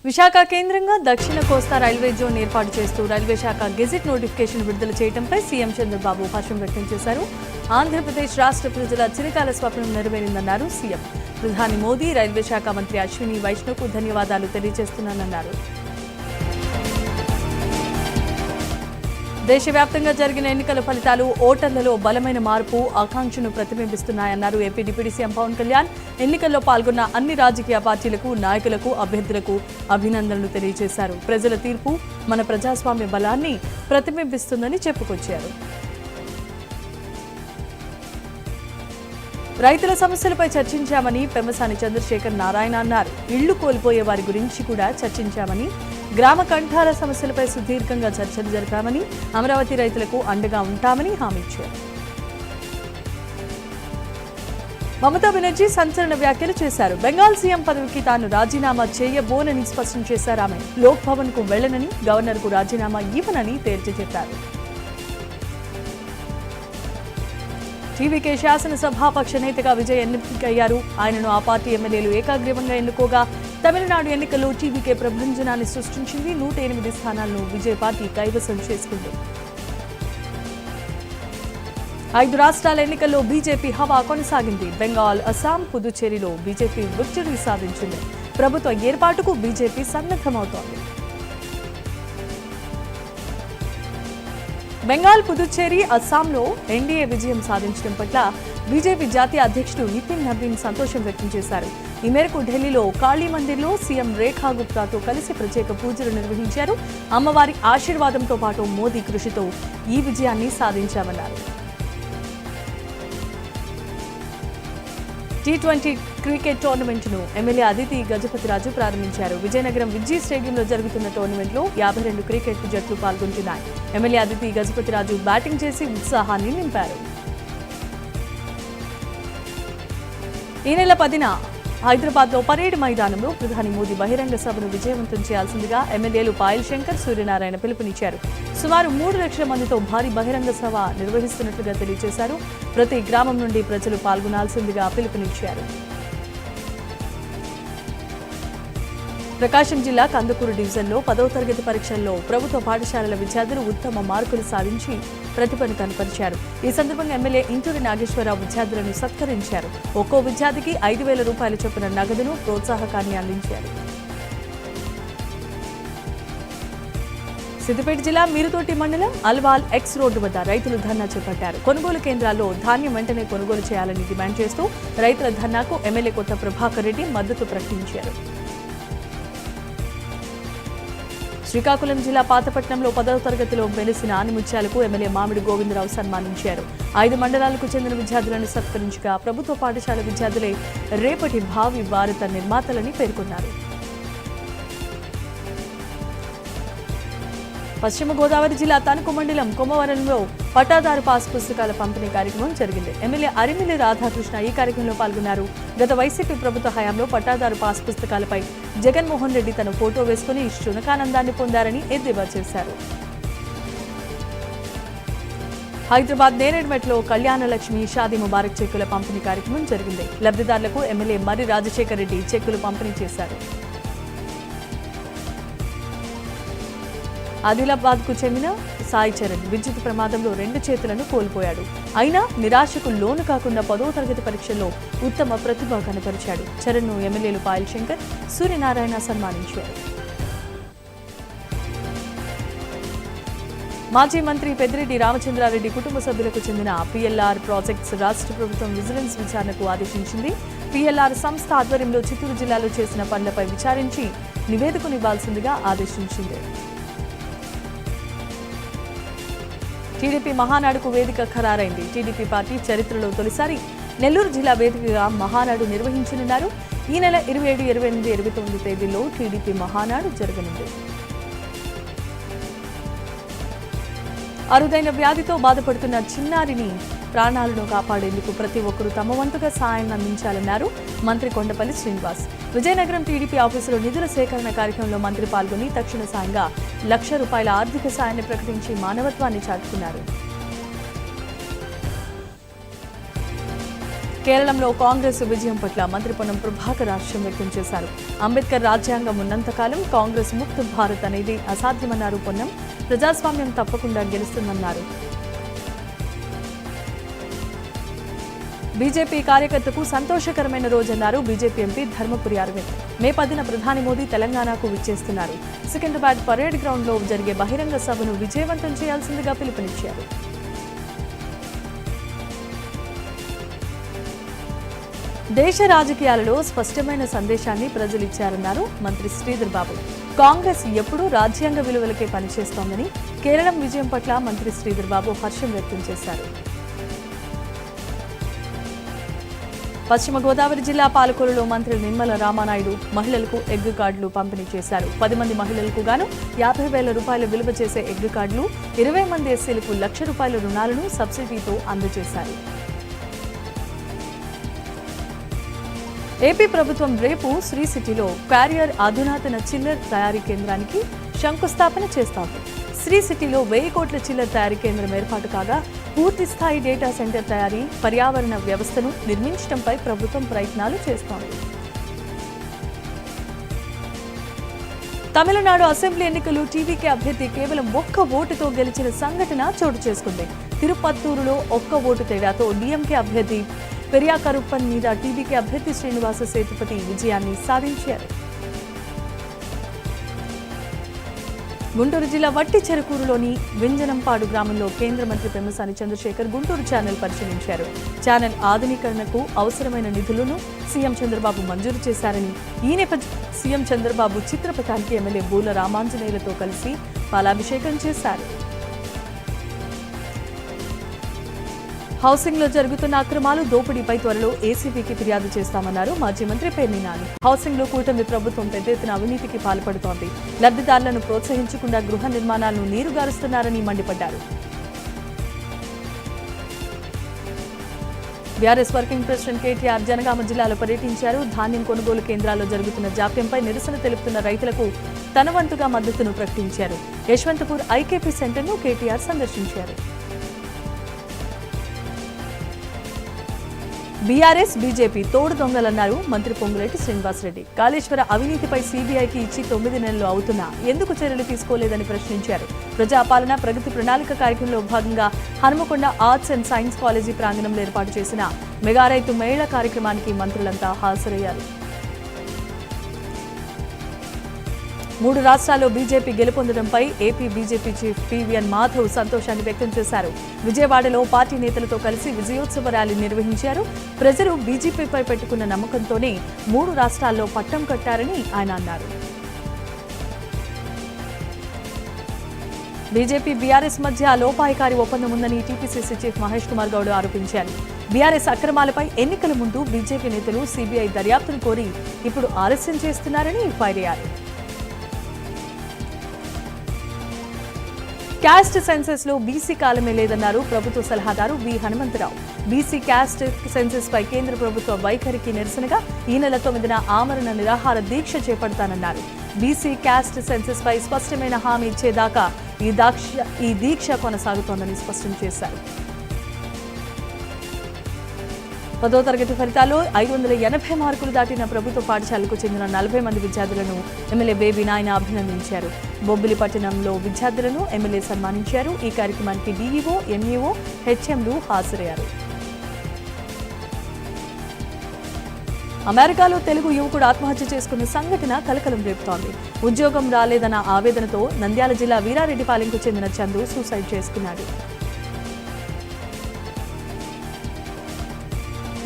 విశాఖ కేంద్రంగా దక్షిణ కోస్తా railway zone ఏర్పాటు చేస్తూ రైల్వే శాఖ గెజిట్ నోటిఫికేషన్ విడుదల చేయడంపై సీఎం చంద్రబాబు హర్షం వ్యక్తం చేశారు. ఆంధ్రప్రదేశ్ రాష్ట్ర ప్రజల చిరకాల స్వప్నం నెరవేరిందన్నారు సీఎం. ప్రధాని మోదీ, రైల్వే శాఖ మంత్రి అశ్విని వైష్ణవ్కు ధన్యవాదాలు తెలియజేస్తున్నానన్నారు. దేశవ్యాప్తంగా జరిగిన ఎన్నికల ఫలితాలు ఓటర్లలో బలమైన మార్పు, ఆకాంక్షను ప్రతిబింబిస్తున్నాయన్నారు AP deputy CM Pawan Kalyan. ఎన్నికల్లో పాల్గొన్న అన్ని రాజకీయ పార్టీలకు, నాయకులకు, అభ్యర్థులకు అభినందనలు తెలియజేశారు. ప్రజల తీర్పు మన ప్రజాస్వామ్య బలాన్ని ప్రతిబింబిస్తుందని చెప్పుకొచ్చారు. రైతుల సమస్యలపై చర్చించామని పెమ్మసాని చంద్రశేఖర్ నారాయణ అన్నారు. ఇళ్లు కోల్పోయే వారి గురించి కూడా చర్చించామని, గ్రామ కంఠాల సమస్యలపై సుదీర్ఘంగా చర్చలు జరిపామని, అమరావతి రైతులకు అండగా ఉంటామని హామీ ఇచ్చారు. మమతా బెనర్జీ సంచలన వ్యాఖ్యలు చేశారు. బెంగాల్ సీఎం పదవికి తాను రాజీనామా చేయబోనని స్పష్టం చేశారు ఆమె. లోక్ భవన్ కు వెళ్లనని, గవర్నర్ కు రాజీనామా ఇవ్వనని తేల్చి చెప్పారు. టీవీకే శాసనసభాపక్ష నేతగా విజయ్ ఎన్నికయ్యారు. ఆయనను ఆ పార్టీ ఎమ్మెల్యేలు ఏకాగ్రీవంగా ఎన్నుకోగా తమిళనాడు ఎన్నికల్లో టీవీకే ప్రభంజనాన్ని సృష్టించింది. 108 స్థానాలను విజయ్ పార్టీ కైవసం చేసుకుంది. 5 రాష్ట్రాల ఎన్నికల్లో బీజేపీ హవా కొనసాగింది. బెంగాల్, అస్సాం, పుదుచ్చేరిలో బీజేపీ విక్టరీ సాధించింది. ప్రభుత్వ ఏర్పాటుకు బీజేపీ సన్నద్ధమవుతోంది. బెంగాల్, పుదుచ్చేరి, అస్సాంలో ఎన్డీఏ విజయం సాధించడం పట్ల బీజేపీ జాతీయ అధ్యక్షుడు నితిన్ నవీన్ సంతోషం వ్యక్తం చేశారు. ఈ మేరకు ఢిల్లీలో కాళీ మందిర్లో సీఎం రేఖా గుప్తాతో కలిసి ప్రత్యేక పూజలు నిర్వహించారు. అమ్మవారి ఆశీర్వాదంతో పాటు మోదీ కృషితో ఈ విజయాన్ని సాధించామన్నారు. T20 క్రికెట్ టోర్నమెంట్ను ఎమ్మెల్యే అదితి గజపతిరాజు ప్రారంభించారు. విజయనగరం విజీ స్టేడియంలో జరుగుతున్న టోర్నమెంట్లో 52 క్రికెట్ జట్లు పాల్గొంటున్నాయి. ఎమ్మెల్యే అదితి గజపతిరాజు బ్యాటింగ్ చేసి ఉత్సాహాన్ని నింపారు. ఈ నెల 10న హైదరాబాద్లో పరేడ్ మైదానంలో ప్రధాని మోదీ బహిరంగ సభను విజయవంతం చేయాల్సిందిగా ఎమ్మెల్యేలు పాయల్ శంకర్, సూర్యనారాయణ పిలుపునిచ్చారు. సుమారు 3 లక్షల మందితో భారీ బహిరంగ సభ నిర్వహిస్తున్నట్లుగా తెలియజేశారు. ప్రతి గ్రామం నుండి ప్రజలు పాల్గొనాల్సిందిగా పిలుపునిచ్చారు. ప్రకాశం జిల్లా కందుకూరు డివిజన్లో 10వ తరగతి పరీక్షల్లో ప్రభుత్వ పాఠశాలల విద్యార్థులు ఉత్తమ మార్కులు సాధించి ప్రతిభను కనపరిచారు. ఈ సందర్భంగా ఎమ్మెల్యే ఇంటూరి నాగేశ్వరరావు విద్యార్థులను సత్కరించారు. ఒక్కో విద్యార్థికి 5,000 రూపాయల చొప్పున నగదును, ప్రోత్సాహకాన్ని అందించారు. సిద్దిపేట జిల్లా మీరుతోటి మండలం అల్వాల్ ఎక్స్ రోడ్డు వద్ద రైతులు ధర్నా చేపట్టారు. కొనుగోలు కేంద్రాల్లో ధాన్యం వెంటనే కొనుగోలు చేయాలని డిమాండ్ చేస్తూ రైతుల ధర్నాకు ఎమ్మెల్యే కొత్త ప్రభాకర్ రెడ్డి మద్దతు ప్రకటించారు. శ్రీకాకుళం జిల్లా పాతపట్నంలో 10వ తరగతిలో వెలిసిన ఆనిముత్యాలకు ఎమ్మెల్యే మామిడి గోవిందరావు సన్మానించారు. 5 మండలాలకు చెందిన విద్యార్థులను సత్కరించగా ప్రభుత్వ పాఠశాల విద్యార్థులే రేపటి భావి భారత నిర్మాతలని పేర్కొన్నారు. పశ్చిమ గోదావరి జిల్లా తణుకు మండలం కొమ్మవరంలో పట్టాదారు పాస్ పుస్తకాల పంపిణీ కార్యక్రమం జరిగింది. ఎమ్మెల్యే అరిమిల్లి రాధాకృష్ణ ఈ కార్యక్రమంలో పాల్గొన్నారు. గత వైసీపీ ప్రభుత్వ హయాంలో పట్టాదారు పాస్ పుస్తకాలపై జగన్మోహన్ రెడ్డి తన ఫోటో వేసుకుని శునకానందాన్ని పొందారని ఎద్దేవా చేశారు. హైదరాబాద్ నేరేడ్మెట్లో కళ్యాణలక్ష్మి షాదీ ముబారక్ చెక్కుల పంపిణీ కార్యక్రమం జరిగింది. లబ్ధిదారులకు ఎమ్మెల్యే మర్రి రాజశేఖర్ రెడ్డి చెక్కులు పంపిణీ చేశారు. ఆదిలాబాద్ కు చెందిన సాయి చరణ్ విద్యుత్ ప్రమాదంలో 2 చేతులను కోల్పోయాడు. అయినా నిరాశకు లోను కాకుండా 10వ తరగతి పరీక్షల్లో ఉత్తమ ప్రతిభ కనపరిచాడు. చరణ్ ను ఎమ్మెల్యేలు పాయల్ శంకర్, సూర్యనారాయణ సన్మానించారు. మాజీ మంత్రి పెద్దిరెడ్డి రామచంద్రారెడ్డి కుటుంబ సభ్యులకు చెందిన పిఎల్ఆర్ ప్రాజెక్ట్స్ రాష్ట్ర ప్రభుత్వం విజిలెన్స్ విచారణకు ఆదేశించింది. పిఎల్ఆర్ సంస్థ ఆధ్వర్యంలో చిత్తూరు జిల్లాలో చేసిన పనులపై విచారించి నివేదికనివ్వాల్సిందిగా ఆదేశించింది. టీడీపీ మహానాడుకు వేదిక ఖరారైంది. టీడీపీ పార్టీ చరిత్రలో తొలిసారి నెల్లూరు జిల్లా వేదికగా మహానాడు నిర్వహించనున్నారు. ఈ నెల 27, 28, 29 తేదీల్లో టీడీపీ మహానాడు జరగనుంది. అరుదైన వ్యాధితో బాధపడుతున్న చిన్నారిని ప్రాణాలను కాపాడేందుకు ప్రతి ఒక్కరూ తమ వంతుగా సాయం అందించాలన్నారు మంత్రి కొండపల్లి శ్రీనివాస్. విజయనగరం టీడీపీ ఆఫీసులో నిధుల సేకరణ కార్యక్రమంలో మంత్రి పాల్గొని తక్షణ సాయంగా ₹1,00,000 ఆర్థిక సాయాన్ని ప్రకటించి మానవత్వాన్ని చాటుకున్నారు. కేరళంలో కాంగ్రెస్ విజయం పట్ల మంత్రి పొన్నం ప్రభాకర్ హర్షం వ్యక్తం చేశారు. అంబేద్కర్ రాజ్యాంగం ఉన్నంతకాలం కాంగ్రెస్ ముక్త భారత్ అనేది అసాధ్యమన్నారు పొన్నం. ప్రజాస్వామ్యం తప్పకుండా గెలుస్తుందన్నారు. బీజేపీ కార్యకర్తకు సంతోషకరమైన రోజన్నారు బీజేపీ ఎంపీ ధర్మపురి అరవింద్. మే 10న ప్రధాని మోదీ తెలంగాణకు విచ్చేస్తున్నారు. సికింద్రాబాద్ పరేడ్ గ్రౌండ్లో జరిగే బహిరంగ సభను విజయవంతం చేయాల్సిందిగా పిలుపునిచ్చారు. దేశ రాజకీయాలలో స్పష్టమైన సందేశాన్ని ప్రజలిచ్చారన్నారు మంత్రి శ్రీధర్ బాబు. కాంగ్రెస్ ఎప్పుడూ రాజ్యాంగ విలువలకే పనిచేస్తోందని కేరళం విజయం పట్ల మంత్రి శ్రీధర్ బాబు హర్షం వ్యక్తం చేశారు. పశ్చిమ గోదావరి జిల్లా పాలకొల్లులో మంత్రి నిమ్మల రామానాయుడు మహిళలకు ఎగ్ కార్డులు పంపిణీ చేశారు. 10 మంది మహిళలకు గాను 50,000 రూపాయల విలువ చేసే ఎగ్ కార్డులు, 20 మంది ఎస్సీలకు ₹1,00,000 రుణాలను సబ్సిడీతో అందజేశారు. ఏపీ ప్రభుత్వం రేపు శ్రీ సిటీలో క్యారియర్ అధునాతన చిల్లర్ తయారీ కేంద్రానికి శంకుస్థాపన చేస్తోంది. శ్రీ సిటీలో 1000 కోట్ల చిల్లర్ తయారీ కేంద్రం ఏర్పాటు కాగా పూర్తి స్థాయి డేటా సెంటర్ తయారీ, పర్యావరణ వ్యవస్థను నిర్మించడంపై ప్రభుత్వం ప్రయత్నాలు చేస్తోంది. తమిళనాడు అసెంబ్లీ ఎన్నికలు టీవీకే అభ్యర్థి కేవలం 1 ఓటుతో గెలిచిన సంఘటన చోటు చేసుకుంది. తిరుపత్తూరులో 1 ఓటు తేడాతో డీఎంకే అభ్యర్థి పెరియాకరుప్పన్ మీద టీవీకే అభ్యర్థి శ్రీనివాస సేతుపతి విజయాన్ని సాధించారు. గుంటూరు జిల్లా వట్టి చెరుకూరులోని వింజనంపాడు గ్రామంలో కేంద్ర మంత్రి పెమ్మసాని చంద్రశేఖర్ గుంటూరు ఛానల్ పరిశీలించారు. ఛానల్ ఆధునీకరణకు అవసరమైన నిధులను సీఎం చంద్రబాబు మంజూరు చేశారని, ఈ నేపథ్యంలో సీఎం చంద్రబాబు చిత్రపటానికి ఎమ్మెల్యే బూల రామాంజనేయులతో కలిసి పాలాభిషేకం చేశారు. హౌసింగ్ లో జరుగుతున్న అక్రమాలు, దోపిడీపై త్వరలో ఏసీబీకి ఫిర్యాదు చేస్తామన్నారు మాజీ మంత్రి పేర్ని నాని. హౌసింగ్ లో కూటమి ప్రభుత్వం పెద్ద ఎత్తున అవినీతికి పాల్పడుతోంది. లబ్ధిదారులను ప్రోత్సహించకుండా గృహ నిర్మాణాలను నీరుగారుస్తున్నారని మండిపడ్డారు. బీఆర్ఎస్ వర్కింగ్ ప్రెసిడెంట్ కేటీఆర్ జనగామ జిల్లాలో పర్యటించారు. ధాన్యం కొనుగోలు కేంద్రాల్లో జరుగుతున్న జాప్యంపై నిరసన తెలుపుతున్న రైతులకు తన వంతుగా మద్దతును ప్రకటించారు. యశ్వంతపూర్ ఐకేపీ సెంటర్ను కేటీఆర్ సందర్శించారు. బీఆర్ఎస్ బీజేపీ తోడు దొంగలన్నారు మంత్రి పొంగులేటి శ్రీనివాసరెడ్డి. కాళేశ్వర అవినీతిపై సీబీఐకి ఇచ్చి 9 నెలలు అవుతున్నా ఎందుకు చర్యలు తీసుకోలేదని ప్రశ్నించారు. ప్రజాపాలన ప్రగతి ప్రణాళిక కార్యక్రమంలో భాగంగా Hanamkonda arts and science college ప్రాంగణంలో ఏర్పాటు చేసిన మెగా రైతు మేళ కార్యక్రమానికి మంత్రులంతా హాజరయ్యారు. 3 రాష్ట్రాల్లో బీజేపీ గెలుపొందడంపై AP BJP chief PVN Madhav సంతోషాన్ని వ్యక్తం చేశారు. విజయవాడలో పార్టీ నేతలతో కలిసి విజయోత్సవ ర్యాలీ నిర్వహించారు. ప్రజలు బీజేపీపై పెట్టుకున్న నమ్మకంతోనే 3 రాష్ట్రాల్లో పట్టం కట్టారని ఆయన అన్నారు. బీజేపీ బీఆర్ఎస్ మధ్య లోపాయికారి ఒప్పందం ఉందని టీపీసీసీ చీఫ్ మహేష్ కుమార్ గౌడ్ ఆరోపించారు. బీఆర్ఎస్ అక్రమాలపై ఎన్నికల ముందు బీజేపీ నేతలు సీబీఐ దర్యాప్తును కోరి ఇప్పుడు ఆలస్యం చేస్తున్నారని ఫైర్ అయ్యారు. క్యాస్ట్ సెన్సెస్ లో బీసీ కాలమే లేదన్నారు ప్రభుత్వ సలహాదారు వి హనుమంతరావు. బీసీ క్యాస్ట్ సెన్సెస్ పై కేంద్ర ప్రభుత్వ వైఖరికి నిరసనగా ఈ నెల 9న ఆమరణ నిరాహార దీక్ష చేపడతానన్నారు. బీసీ క్యాస్ట్ సెన్సెస్ పై స్పష్టమైన హామీ ఇచ్చేదాకా ఈ దీక్ష కొనసాగుతోందని స్పష్టం చేశారు. 10వ తరగతి ఫలితాల్లో 580 మార్కులు దాటిన ప్రభుత్వ పాఠశాలకు చెందిన 40 మంది విద్యార్థులను ఎమ్మెల్యే బేబీ నాయన అభినందించారు. బొబ్బిలిపట్టణంలో విద్యార్థులను ఎమ్మెల్యే సన్మానించారు. ఈ కార్యక్రమానికి డీఈఓ, ఎంఈఓ, హెచ్ఎంలు హాజరయ్యారు. అమెరికాలో తెలుగు యువకుడు ఆత్మహత్య చేసుకున్న సంఘటన కలకలం రేపుతోంది. ఉద్యోగం రాలేదన్న ఆవేదనతో నంద్యాల జిల్లా వీరారెడ్డిపాలెంకు చెందిన చందు సూసైడ్ చేసుకున్నాడు.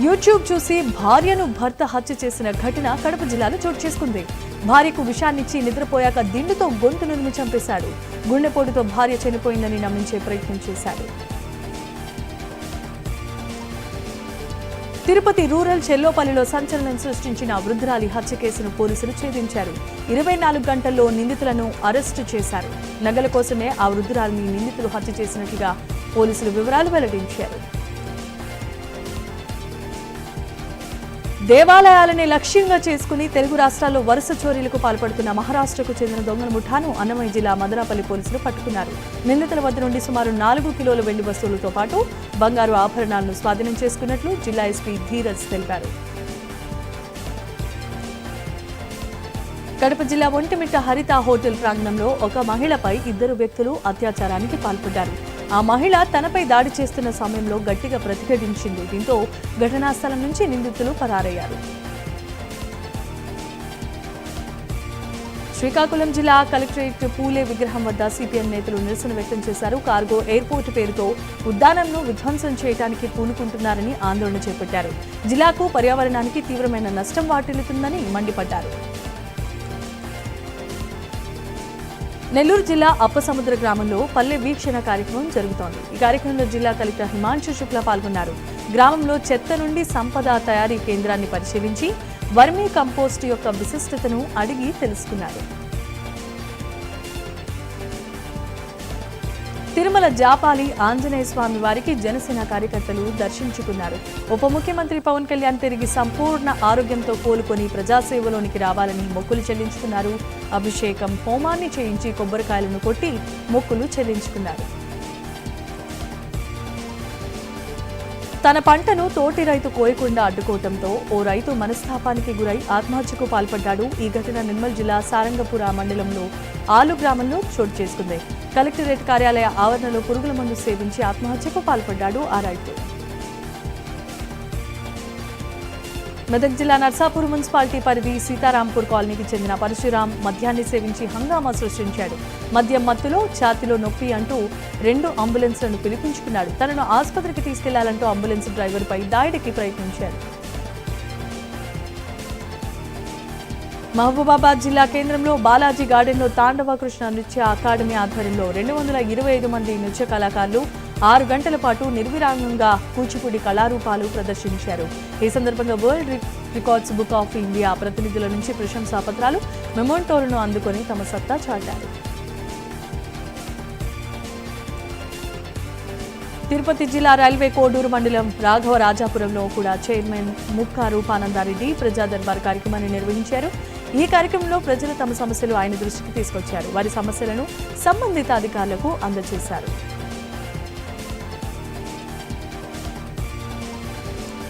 యూట్యూబ్ చూసి భార్యను భర్త హత్య చేసిన ఘటన కడప జిల్లాలో చోటు చేసుకుంది. భార్యకు విషాన్నిచ్చి నిద్రపోయాక దిండుతో గొంతు నులిమి చంపేశాడు. గుండెపోటుతో భార్య చనిపోయిందని నమ్మించే ప్రయత్నం చేశాడు. తిరుపతి రూరల్ చెల్లోపల్లిలో సంచలనం సృష్టించిన వృద్ధురాలి హత్య కేసును పోలీసులు ఛేదించారు. 24 గంటల్లో నిందితులను అరెస్టు చేశారు. నగల కోసమే ఆ వృద్ధురాలిని నిందితులు హత్య చేసినట్లుగా పోలీసులు వివరాలు వెల్లడించారు. దేవాలయాలనే లక్ష్యంగా చేసుకుని తెలుగు రాష్ట్రాల్లో వరుస చోరీలకు పాల్పడుతున్న మహారాష్ట్రకు చెందిన దొంగల ముఠాను అన్నమయ్య జిల్లా మదనపల్లి పోలీసులు పట్టుకున్నారు. నిందితుల వద్ద నుండి సుమారు 4 కిలోల వెండి వస్తువులతో పాటు బంగారు ఆభరణాలను స్వాధీనం చేసుకున్నట్లు జిల్లా ఎస్పీ ధీరజ్ తెలిపారు. కడప జిల్లా ఒంటిమిట్ట హరిత హోటల్ ప్రాంగణంలో ఒక మహిళపై 2 వ్యక్తులు అత్యాచారానికి పాల్పడ్డారు. ఆ మహిళ తనపై దాడి చేస్తున్న సమయంలో గట్టిగా ప్రతిఘటించింది. దీంతో ఘటనా స్థలం నుంచి నిందితులు పరారయ్యారు. శ్రీకాకుళం జిల్లా కలెక్టరేట్ పూలే విగ్రహం వద్ద సిపిఎం నేతలు నిరసన వ్యక్తం చేశారు. కార్గో ఎయిర్పోర్ట్ పేరుతో ఉద్యానంను విధ్వంసం చేయడానికి పూనుకుంటున్నారని ఆందోళన చేపట్టారు. జిల్లాకు పర్యావరణానికి తీవ్రమైన నష్టం వాటిల్లుతుందని మండిపడ్డారు. నెల్లూరు జిల్లా అప్పసముద్ర గ్రామంలో పల్లె వీక్షణ కార్యక్రమం జరుగుతోంది. ఈ కార్యక్రమంలో జిల్లా కలెక్టర్ హిమాంశు శుక్లా పాల్గొన్నారు. గ్రామంలో చెత్త నుండి సంపద తయారీ కేంద్రాన్ని పరిశీలించి వర్మీ కంపోస్ట్ యొక్క విశిష్టతను అడిగి తెలుసుకున్నారు. తిరుమల జాపాలి ఆంజనేయ స్వామి వారికి జనసేన కార్యకర్తలు దర్శించుకున్నారు. ఉప ముఖ్యమంత్రి పవన్ కళ్యాణ్ తిరిగి సంపూర్ణ ఆరోగ్యంతో కోలుకొని ప్రజాసేవలోనికి రావాలని మొక్కులు చెల్లించుకున్నారు. అభిషేకం, హోమాన్ని చేయించి కొబ్బరికాయలను కొట్టి మొక్కులు చెల్లించుకున్నారు. తన పంటను తోటి రైతు కోయకుండా అడ్డుకోవడంతో ఓ రైతు మనస్తాపానికి గురై ఆత్మహత్యకు పాల్పడ్డాడు. ఈ ఘటన నిర్మల్ జిల్లా సారంగపుర మండలంలో ఆలు గ్రామంలో చోటు చేసుకుంది. కలెక్టరేట్ కార్యాలయ ఆవరణలో పురుగుల మందు సేవించి ఆత్మహత్యకు పాల్పడ్డాడు ఆ రైతు. మెదక్ జిల్లా నర్సాపూర్ మున్సిపాలిటీ పరిధి సీతారాంపూర్ కాలనీకి చెందిన పరశురాం మద్యాన్ని సేవించి హంగామా సృష్టించాడు. మద్యం మత్తులో ఛాతీలో నొప్పి అంటూ 2 అంబులెన్స్లను పిలిపించుకున్నాడు. తనను ఆసుపత్రికి తీసుకెళ్లాలంటూ అంబులెన్స్ డ్రైవర్పై దాడికి ప్రయత్నించాడు. మహబూబాబాద్ జిల్లా కేంద్రంలో బాలాజీ గార్డెన్లో తాండవ కృష్ణ నృత్య అకాడమీ ఆధ్వర్యంలో 225 మంది నృత్య కళాకారులు 6 గంటల పాటు నిర్విరామంగా కూచిపూడి కళారూపాలు ప్రదర్శించారు. ఈ సందర్భంగా world records book of India ప్రతినిధుల నుంచి ప్రశంసా పత్రాలు, మెమోంటోలను అందుకొని తమ సత్తా చాటారు. తిరుపతి జిల్లా రైల్వే కోడూరు మండలం రాఘవరాజాపురంలో కూడా చైర్మన్ ముక్కా రూపానందారెడ్డి ప్రజా దర్బార్ కార్యక్రమాన్ని నిర్వహించారు. ఈ కార్యక్రమంలో ప్రజలు తమ సమస్యలు ఆయన దృష్టికి తీసుకొచ్చారు. వారి సమస్యలను సంబంధిత అధికారులకు అందజేశారు.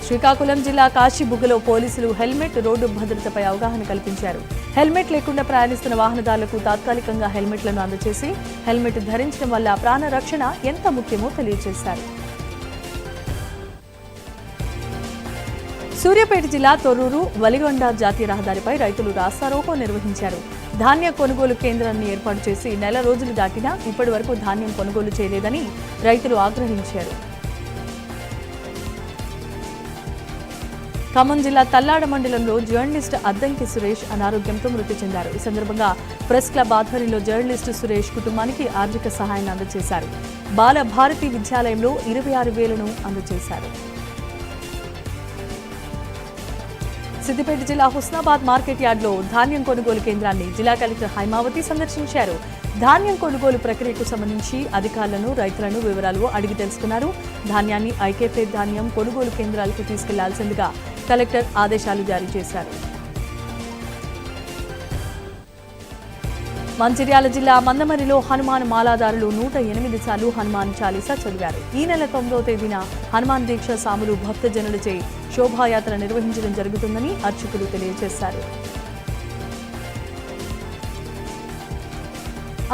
శ్రీకాకుళం జిల్లా కాశీబుగ్గలో పోలీసులు హెల్మెట్, రోడ్డు భద్రతపై అవగాహన కల్పించారు. హెల్మెట్ లేకుండా ప్రయాణిస్తున్న వాహనదారులకు తాత్కాలికంగా హెల్మెట్లను అందజేసి హెల్మెట్ ధరించడం వల్ల ప్రాణ రక్షణ ఎంత ముఖ్యమో తెలియజేశారు. సూర్యాపేట జిల్లా తొర్రూరు వలిగొండ జాతీయ రహదారిపై రైతులు రాస్తారోకో నిర్వహించారు. ధాన్య కొనుగోలు కేంద్రాన్ని ఏర్పాటు చేసి 1 నెల రోజులు దాటినా ఇప్పటి వరకు ధాన్యం కొనుగోలు చేయలేదని రైతులు ఆగ్రహించారు. ఖమ్మం జిల్లా తల్లాడ మండలంలో జర్నలిస్ట్ అద్దంకి సురేష్ అనారోగ్యంతో మృతి చెందారు. ఈ సందర్భంగా ప్రెస్ క్లబ్ ఆధ్వర్యంలో జర్నలిస్ట్ సురేష్ కుటుంబానికి ఆర్థిక సహాయాన్ని అందజేశారు. బాల భారతి విద్యాలయంలో 26,000ను అందజేశారు. సిద్దిపేట జిల్లా హుస్నాబాద్ మార్కెట్ యార్డ్లో ధాన్యం కొనుగోలు కేంద్రాన్ని జిల్లా కలెక్టర్ హైమావతి సందర్శించారు. ధాన్యం కొనుగోలు ప్రక్రియకు సంబంధించి అధికారులను, రైతులను వివరాలు అడిగి తెలుసుకున్నారు. ధాన్యాన్ని ఐకేపీ ధాన్యం కొనుగోలు కేంద్రాలకు తీసుకెళ్లాల్సిందిగా కలెక్టర్ ఆదేశాలు జారీ చేశారు. మంచిర్యాల జిల్లా మందమరిలో హనుమాన్ మాలాదారులు 108 సార్లు హనుమాన్ చాలీసా చదివారు. ఈ నెల 9వ తేదీన హనుమాన్ దీక్ష సాములు భక్తజనులచే శోభాయాత్ర నిర్వహించడం జరుగుతుందని అర్చకులు తెలియజేశారు.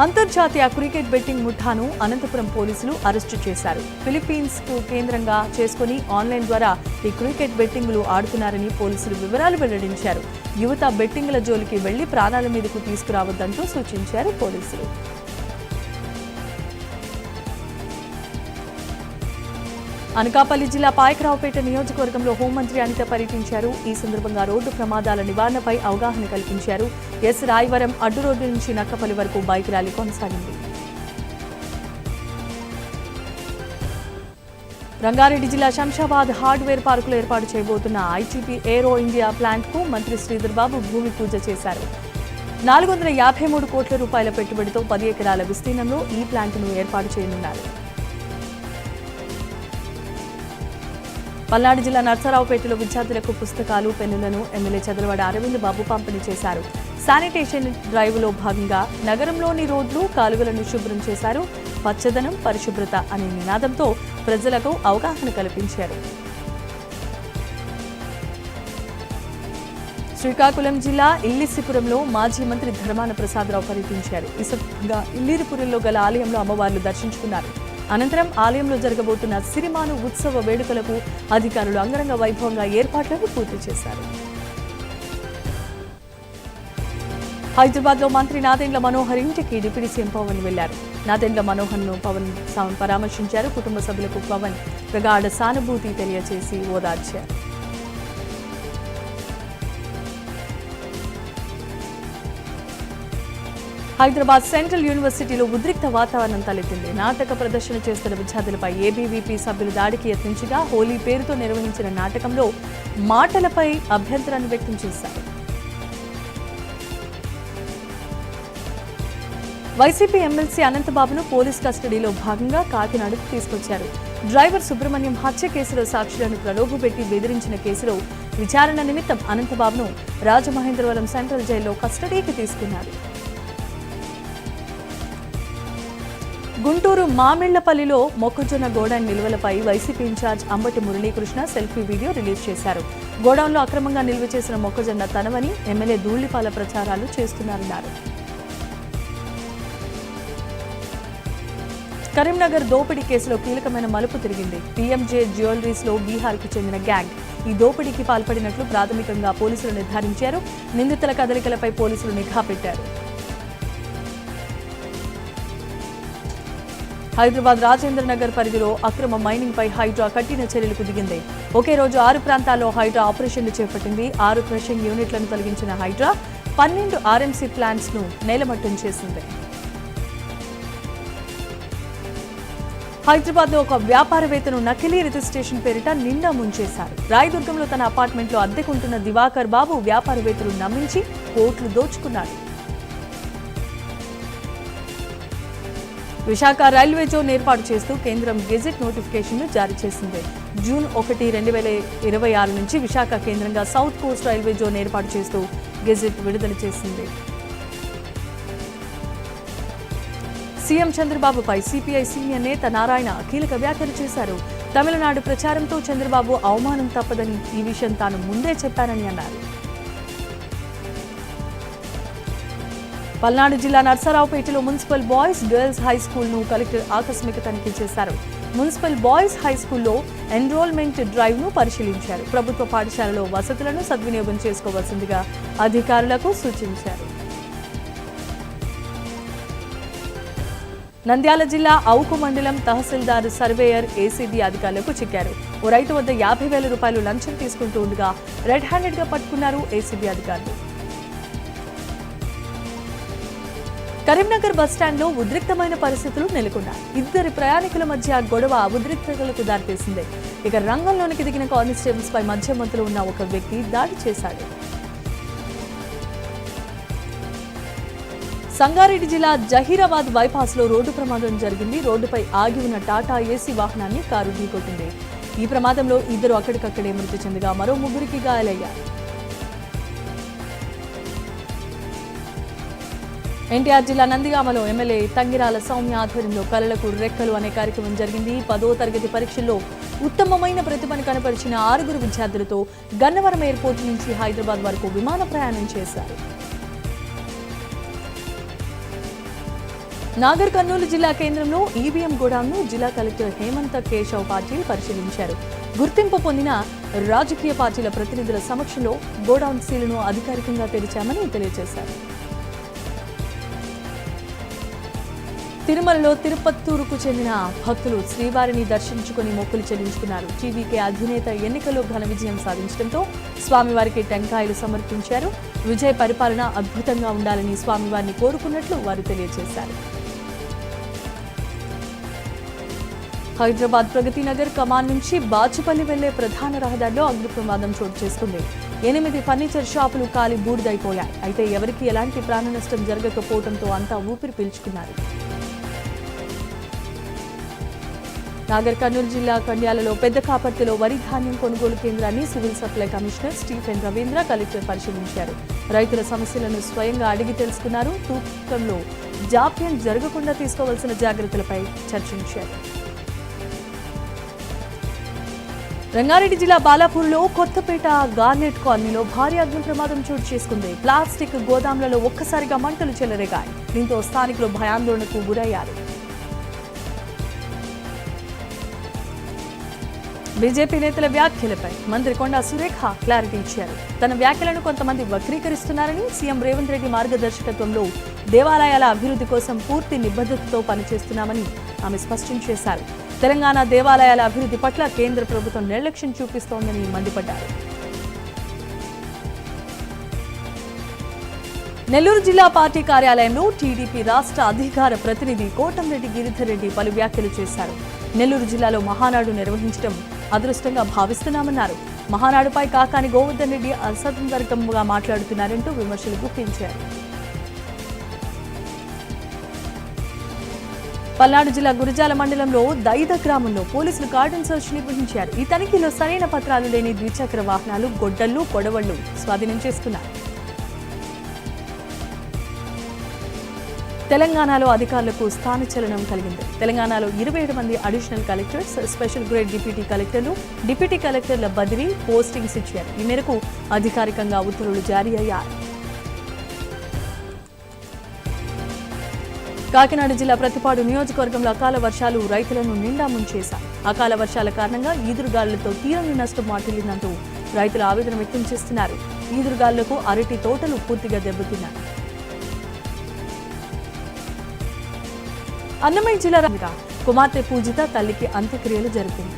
అంతర్జాతీయ క్రికెట్ బెట్టింగ్ ముఠాను అనంతపురం పోలీసులు అరెస్టు చేశారు. ఫిలిప్పీన్స్ కు కేంద్రంగా చేసుకుని ఆన్లైన్ ద్వారా ఈ క్రికెట్ బెట్టింగ్లు ఆడుతున్నారని పోలీసులు వివరాలు వెల్లడించారు. యువత బెట్టింగ్ల జోలికి వెళ్లి ప్రాణాల మీదకు తీసుకురావద్దంటూ సూచించారు పోలీసులు. అనకాపల్లి జిల్లా పాయకరావుపేట నియోజకవర్గంలో హోంమంత్రి అనిత పర్యటించారు. ఈ సందర్భంగా రోడ్డు ప్రమాదాల నివారణపై అవగాహన కల్పించారు. ఎస్ రాయవరం అడ్డు రోడ్డు నుంచి నక్కపల్లి వరకు బైక్ ర్యాలీ కొనసాగింది. రంగారెడ్డి జిల్లా శంషాబాద్ హార్డ్వేర్ పార్కులో ఏర్పాటు చేయబోతున్న ఐటీపీ ఏరో ఇండియా ప్లాంట్కు మంత్రి శ్రీధర్ బాబు భూమి పూజ చేశారు. 453 కోట్ల రూపాయల పెట్టుబడితో 10 ఎకరాల విస్తీర్ణంలో ఈ ప్లాంట్ను ఏర్పాటు చేయనున్నారు. పల్నాడు జిల్లా నర్సరావుపేటలో విద్యార్థులకు పుస్తకాలు, పెన్నులను ఎమ్మెల్యే చదలవాడ అరవింద్ బాబు పంపిణీ చేశారు. శానిటేషన్ డ్రైవ్లో భాగంగా నగరంలోని రోడ్లు, కాలువలను శుభ్రం చేశారు. పచ్చదనం, పరిశుభ్రత అనే నినాదంతో ప్రజలకు అవగాహన కల్పించారు. శ్రీకాకుళం జిల్లా ఇల్లిసిపురంలో మాజీ మంత్రి ధర్మాన ప్రసాదరావు పర్యటించారు. ఈ సందర్భంగా ఇల్లిరిపురంలో గల ఆలయంలో అమ్మవార్లు దర్శించుకున్నారు. అనంతరం ఆలయంలో జరగబోతున్న సిరిమాను ఉత్సవ వేడుకలకు అధికారులు అంగరంగ వైభవంగా ఏర్పాట్లను పూర్తి చేశారు. హైదరాబాద్లో మంత్రి నాదెండ్ల మనోహర్ ఇంటికి డిప్యూటీ సీఎం పవన్ వెళ్లారు. నాదెండ్ల మనోహర్ను పవన్ పరామర్శించారు. కుటుంబ సభ్యులకు పవన్ ప్రగాఢ సానుభూతి తెలియజేసి ఓదార్చారు. హైదరాబాద్ సెంట్రల్ యూనివర్సిటీలో ఉద్రిక్త వాతావరణం తలెత్తింది. నాటక ప్రదర్శన చేస్తున్న విద్యార్థులపై ఏబీవీపీ సభ్యులు దాడికి యత్నించగా హోలీ పేరుతో నిర్వహించిన నాటకంలో మాటలపై అభ్యంతరాన్ని వ్యక్తం చేశారు. వైసీపీ ఎమ్మెల్సీ అనంతబాబును పోలీస్ కస్టడీలో భాగంగా కాకినాడకు తీసుకొచ్చారు. డ్రైవర్ సుబ్రహ్మణ్యం హత్య కేసులో సాక్షులను ప్రలోభపెట్టి బెదిరించిన కేసులో విచారణ నిమిత్తం అనంతబాబును రాజమహేంద్రవరం సెంట్రల్ జైల్లో కస్టడీకి తీసుకున్నారు. గుంటూరు మామిళ్లపల్లిలో మొక్కజొన్న గోడౌన్ నిల్వలపై YCP incharge Ambati Muralikrishna selfie video release చేశారు. గోడౌన్లో అక్రమంగా నిల్వ చేసిన మొక్కజొన్న తనవని ఎమ్మెల్యే ధూళిపాల ప్రచారాలు చేస్తున్నారన్నారు. కరీంనగర్ దోపిడీ కేసులో కీలకమైన మలుపు తిరిగింది. పీఎంజే జ్యువెలరీస్ లో బీహార్కు చెందిన గ్యాంగ్ ఈ దోపిడీకి పాల్పడినట్లు ప్రాథమికంగా పోలీసులు నిర్ధారించారు. నిందితుల కదలికలపై పోలీసులు నిఘా పెట్టారు. హైదరాబాద్ రాజేంద్రనగర్ పరిధిలో అక్రమ మైనింగ్ పై హైడ్రా కఠిన చర్యలకు దిగింది. ఒకే రోజు 6 ప్రాంతాల్లో హైడ్రా ఆపరేషన్లు చేపట్టింది. 6 క్రషింగ్ యూనిట్లను తొలగించిన హైడ్రా 12 ఆర్ఎంసీ ప్లాంట్స్ ను నేలమట్టం చేసింది. హైదరాబాద్ లో ఒక వ్యాపారవేత్తను నకిలీ రిజిస్ట్రేషన్ పేరిట నిండా ముంచేశారు. రాయదుర్గంలో తన అపార్ట్మెంట్లో అద్దెకుంటున్న దివాకర్ బాబు వ్యాపారవేత్తలు నమ్మించి కోట్లు దోచుకున్నాడు. విశాఖ రైల్వే జోన్ ఏర్పాటు చేస్తూ కేంద్రం గెజిట్ నోటిఫికేషన్ను జారీ చేసింది. జూన్ 1, 2026 నుంచి విశాఖ కేంద్రంగా సౌత్ కోస్ట్ రైల్వే జోన్ ఏర్పాటు చేస్తూ గెజిట్ విడుదల చేసింది. సీఎం చంద్రబాబుపై సిపిఐ సీనియర్ నేత నారాయణ కీలక వ్యాఖ్యలు చేశారు. తమిళనాడు ప్రచారంతో చంద్రబాబు అవమానం తప్పదని, ఈ విషయం తాను ముందే చెప్పానని అన్నారు. పల్నాడు జిల్లా నర్సరావుపేటలో మున్సిపల్ బాయ్స్ గర్ల్స్ హై స్కూల్ను కలెక్టర్ ఆకస్మిక తనిఖీ చేశారు. మున్సిపల్ బాయ్స్ హై స్కూల్లో ఎన్రోల్మెంట్ డ్రైవ్ను పరిశీలించారు. ప్రభుత్వ పాఠశాలలో వసతులను సద్వినియోగం చేసుకోవాల్సిందిగా అధికారులకు సూచించారు. నంద్యాల జిల్లా అవుకు మండలం తహసీల్దార్ సర్వేయర్ ఏసీబీ అధికారులకు చిక్కారు. ఓ రైతు వద్ద 50,000 రూపాయలు లంచం తీసుకుంటూ ఉండగా రెడ్ హ్యాండెడ్ గా పట్టుకున్నారు ఏసీబీ అధికారులు. కరీంనగర్ బస్టాండ్లో ఉద్రిక్తమైన పరిస్థితులు నెలకొన్నాయి. 2 ప్రయాణికుల మధ్య గొడవ ఉద్రిక్తతలకు దారితీసింది. ఇక రంగంలోనికి దిగిన కానిస్టేబుల్స్ పై మధ్య మధ్యలో ఉన్న ఒక వ్యక్తి దాడి చేశాడు. సంగారెడ్డి జిల్లా జహీరాబాద్ బైపాస్ లో రోడ్డు ప్రమాదం జరిగింది. రోడ్డుపై ఆగి ఉన్న టాటా ఏసీ వాహనాన్ని కారు ఢీకొట్టింది. ఈ ప్రమాదంలో 2 అక్కడికక్కడే మృతి చెందగా మరో 3కి గాయాలయ్యారు. ఎన్టీఆర్ జిల్లా నందిగామలో ఎమ్మెల్యే తంగిరాల సౌమ్య ఆధ్వర్యంలో కళలకు రెక్కలు అనే కార్యక్రమం జరిగింది. 10వ తరగతి పరీక్షల్లో ఉత్తమమైన ప్రతిభను కనపరిచిన 6 విద్యార్థులతో గన్నవరం ఎయిర్పోర్ట్ నుంచి హైదరాబాద్ వరకు విమాన ప్రయాణం చేశారు. నాగర్ కర్నూలు జిల్లా కేంద్రంలో ఈవీఎం గోడౌన్ను జిల్లా కలెక్టర్ హేమంత కేశవ్ పాటిల్ పరిశీలించారు. గుర్తింపు పొందిన రాజకీయ పార్టీల ప్రతినిధుల సమక్షంలో గోడౌన్ సీలును అధికారికంగా తెరిచామని తెలియజేశారు. తిరుమలలో తిరుపత్తూరుకు చెందిన భక్తులు శ్రీవారిని దర్శించుకుని మొక్కులు చెల్లించుకున్నారు. టీవీకే అధినేత ఎన్నికల్లో ఘన విజయం సాధించడంతో స్వామివారికి టెంకాయలు సమర్పించారు. విజయ పరిపాలన అద్భుతంగా ఉండాలని స్వామివారిని కోరుకున్నట్లు వారు తెలియజేశారు. హైదరాబాద్ ప్రగతి నగర్ కమాన్ నుంచి బాచుపల్లి వెళ్లే ప్రధాన రహదారిలో అగ్ని ప్రమాదం చోటు చేసుకుంది. 8 ఫర్నిచర్ షాపులు కాలి బూడిదైపోయాయి. అయితే ఎవరికీ ఎలాంటి ప్రాణ నష్టం జరగకపోవడంతో అంతా ఊపిరి పీల్చుకున్నారు. నాగర్ కర్నూలు జిల్లా కండ్యాలలో పెద్ద కాపర్తిలో వరి ధాన్యం కొనుగోలు కేంద్రాన్ని civil supply commissioner Stephen Ravindra collector పరిశీలించారు. రైతుల సమస్యలను స్వయంగా అడిగి తెలుసుకున్నారు. తూకంలో జాప్యం జరగకుండా తీసుకోవాల్సిన జాగ్రత్తలపై చర్చించారు. రంగారెడ్డి జిల్లా బాలాపూర్లో కొత్తపేట గార్నెట్ కాలనీలో భారీ అగ్ని ప్రమాదం చోటు చేసుకుంది. ప్లాస్టిక్ గోదాంలలో ఒక్కసారిగా మంటలు చెలరేగాయి. దీంతో స్థానికులు భయాందోళనకు గురయ్యారు. బీజేపీ నేతల వ్యాఖ్యలపై మంత్రి కొండా సురేఖ క్లారిటీ ఇచ్చారు. తన వ్యాఖ్యలను కొంతమంది వక్రీకరిస్తున్నారని, సీఎం రేవంత్ రెడ్డి మార్గదర్శకత్వంలో దేవాలయాల అభివృద్ధి కోసం పూర్తి నిబద్ధతతో పనిచేస్తున్నామని ఆమె స్పష్టం చేశారు. తెలంగాణ దేవాలయాల అభివృద్ధి పట్ల కేంద్ర ప్రభుత్వం నిర్లక్ష్యం చూపిస్తోందని మండిపడ్డారు. నెల్లూరు జిల్లా పార్టీ కార్యాలయంలో టీడీపీ రాష్ట్ర అధికార ప్రతినిధి కోటంరెడ్డి గిరిధర్ రెడ్డి పలు వ్యాఖ్యలు చేశారు. నెల్లూరు జిల్లాలో మహానాడు నిర్వహించడం అదృష్టంగా భావిస్తున్నామన్నారు. మహానాడుపై కాకాని గోవర్ధన్ రెడ్డి అసందర్భంగా మాట్లాడుతున్నారంటూ విమర్శలు గుప్పించారు. పల్నాడు జిల్లా గురజాల మండలంలో దైద గ్రామంలో పోలీసులు కార్డన్ సెర్చ్ నిర్వహించారు. ఈ తనిఖీలో సరైన పత్రాలు లేని ద్విచక్ర వాహనాలు, గొడ్డళ్లు, కొడవళ్లు స్వాధీనం చేసుకున్నారు. తెలంగాణలో అధికారులకు స్థానచలనం కలిగింది. తెలంగాణలో 27 మంది additional collectors, special grade deputy కలెక్టర్లు, డిప్యూటీ కలెక్టర్ల బదిలీ, పోస్టింగ్స్ ఇచ్చారు. ఈ మేరకు అధికారికంగా ఉత్తర్వులు జారీ అయ్యాయి. కాకినాడ జిల్లా ప్రతిపాడు నియోజకవర్గంలో అకాల వర్షాలు రైతులను నిండా ముంచేశాయి. అకాల వర్షాల కారణంగా ఈదురుగాలులతో తీరని నష్టం వాటిల్లినందుకు రైతులు ఆవేదన వ్యక్తం చేస్తున్నారు. ఈదురుగాలులకు అరటి తోటలు పూర్తిగా దెబ్బతిన్నాయి. అన్నమయ్య జిల్లా కుమార్తె పూజిత తల్లికి అంత్యక్రియలు జరిపింది.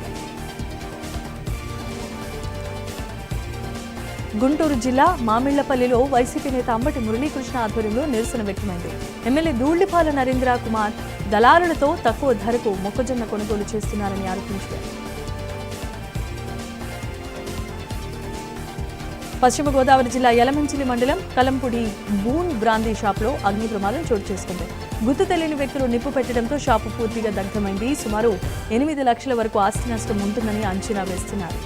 గుంటూరు జిల్లా మామిళ్లపల్లిలో వైసీపీ నేత అంబటి మురళీకృష్ణ ఆధ్వర్యంలో నిరసన వ్యక్తమైంది. ఎమ్మెల్యే ధూళ్లిపాల నరేంద్ర కుమార్ దళారులతో తక్కువ ధరకు మొక్కజొన్న కొనుగోలు చేస్తున్నారని ఆరోపించారు. పశ్చిమ గోదావరి జిల్లా యలమంచిలి మండలం కలంపుడి బూన్ బ్రాందీ షాప్లో అగ్ని ప్రమాదం చోటు చేసుకుంది. గుర్తు తెలియని వ్యక్తులు నిప్పు పెట్టడంతో షాపు పూర్తిగా దగ్ధమైంది. సుమారు 8 లక్షల వరకు ఆస్తి నష్టం ఉంటుందని అంచనా వేస్తున్నారు.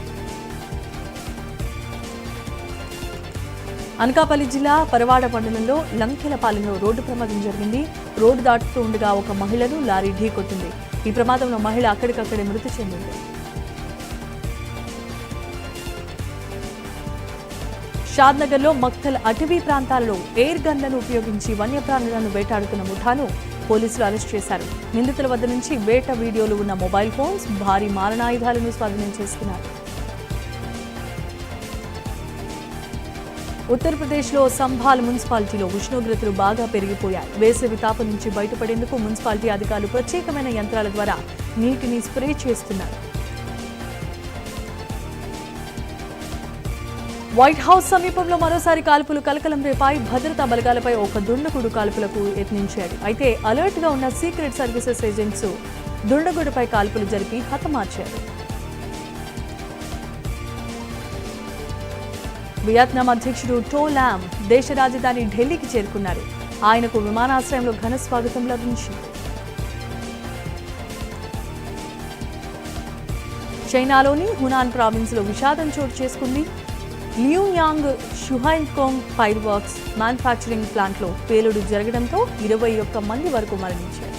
అనకాపల్లి జిల్లా పరవాడ మండలంలో లంకెలపాలెంలో రోడ్డు ప్రమాదం జరిగింది. రోడ్డు దాటుతూ ఉండగా ఒక మహిళను లారీ ఢీకొట్టింది. ఈ ప్రమాదంలో మహిళ అక్కడికక్కడే మృతి చెందింది. షాద్నగర్లో మక్తల్ అటవీ ప్రాంతాలలో ఎయిర్ గన్లను ఉపయోగించి వన్యప్రాణులను వేటాడుతున్న ముఠాను పోలీసులు అరెస్ట్ చేశారు. నిందితుల వద్ద నుంచి వేట వీడియోలు ఉన్న మొబైల్ ఫోన్స్, భారీ మారణాయుధాలను స్వాధీనం చేసుకున్నారు. ఉత్తరప్రదేశ్లో సంభాల్ మున్సిపాలిటీలో ఉష్ణోగ్రతలు బాగా పెరిగిపోయాయి. వేసవి తాపం నుంచి బయటపడేందుకు మున్సిపాలిటీ అధికారులు ప్రత్యేకమైన యంత్రాల ద్వారా నీటిని స్ప్రే చేస్తున్నారు. వైట్ హౌస్ సమీపంలో మరోసారి కాల్పులు కలకలం రేపాయి. భద్రతా బలగాలపై ఒక దుండగుడు కాల్పులకు యత్నించాడు. అయితే అలర్ట్ గా ఉన్న సీక్రెట్ సర్వీసెస్ ఏజెంట్స్ దుండగుడిపై కాల్పులు జరిపి హతమార్చారు. వియత్నాం అధ్యక్షుడు టో లామ్ దేశ రాజధాని ఢిల్లీకి చేరుకున్నారు. ఆయనకు విమానాశ్రయంలో ఘన స్వాగతం లభించింది. చైనాలోని హునాన్ ప్రావిన్స్ లో విషాదం చోటు చేసుకుంది. లియూయాంగ్ షుహైన్కోంగ్ ఫైర్ వర్క్స్ మ్యానుఫ్యాక్చరింగ్ ప్లాంట్లో పేలుడు జరగడంతో 21 మంది వరకు మరణించారు.